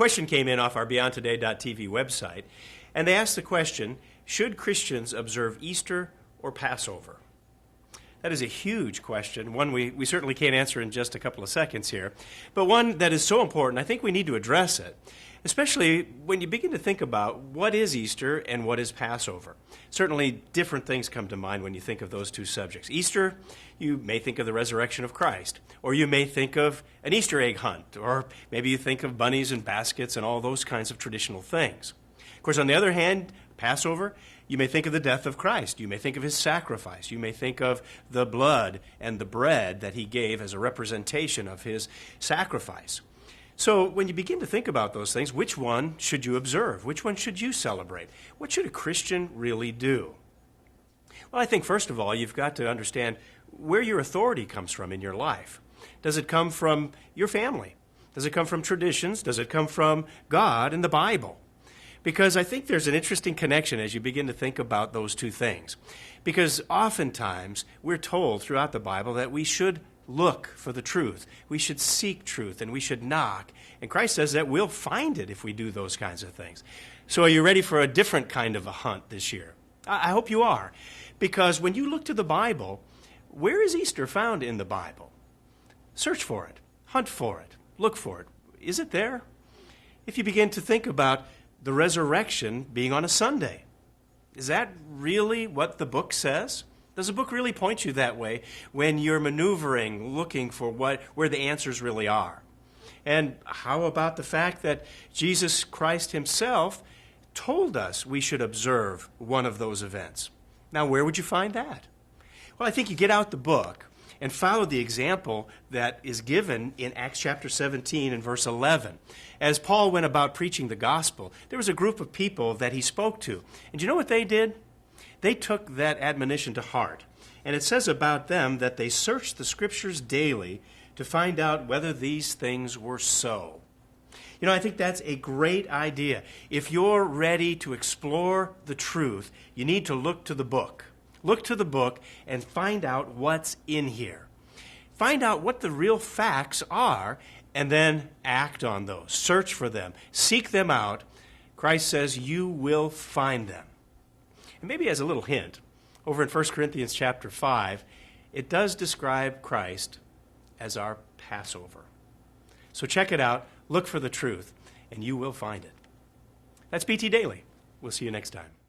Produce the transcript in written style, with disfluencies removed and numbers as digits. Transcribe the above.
question came in off our BeyondToday.tv website, and they asked the question, should Christians observe Easter or Passover? That is a huge question, one we certainly can't answer in just a couple of seconds here, but one that is so important, I think we need to address it, especially when you begin to think about what is Easter and what is Passover. Certainly different things come to mind when you think of those two subjects. Easter, you may think of the resurrection of Christ, or you may think of an Easter egg hunt, or maybe you think of bunnies and baskets and all those kinds of traditional things. Of course, on the other hand, Passover, you may think of the death of Christ. You may think of his sacrifice. You may think of the blood and the bread that he gave as a representation of his sacrifice. So when you begin to think about those things, which one should you observe? Which one should you celebrate? What should a Christian really do? Well, I think first of all, you've got to understand where your authority comes from in your life. Does it come from your family? Does it come from traditions? Does it come from God and the Bible? Because I think there's an interesting connection as you begin to think about those two things. Because oftentimes we're told throughout the Bible that we should look for the truth. We should seek truth and we should knock. And Christ says that we'll find it if we do those kinds of things. So are you ready for a different kind of a hunt this year? I hope you are. Because when you look to the Bible, where is Easter found in the Bible? Search for it. Hunt for it. Look for it. Is it there? If you begin to think about the resurrection being on a Sunday, is that really what the book says? Does the book really point you that way when you're maneuvering, looking for where the answers really are? And how about the fact that Jesus Christ himself told us we should observe one of those events? Now, where would you find that? Well, I think you get out the book and follow the example that is given in Acts chapter 17 and verse 11. As Paul went about preaching the gospel, there was a group of people that he spoke to. And you know what they did? They took that admonition to heart. And it says about them that they searched the scriptures daily to find out whether these things were so. You know, I think that's a great idea. If you're ready to explore the truth, you need to look to the book. Look to the book and find out what's in here. Find out what the real facts are and then act on those. Search for them. Seek them out. Christ says you will find them. And maybe as a little hint, over in 1 Corinthians chapter 5, it does describe Christ as our Passover. So check it out, look for the truth, and you will find it. That's BT Daily. We'll see you next time.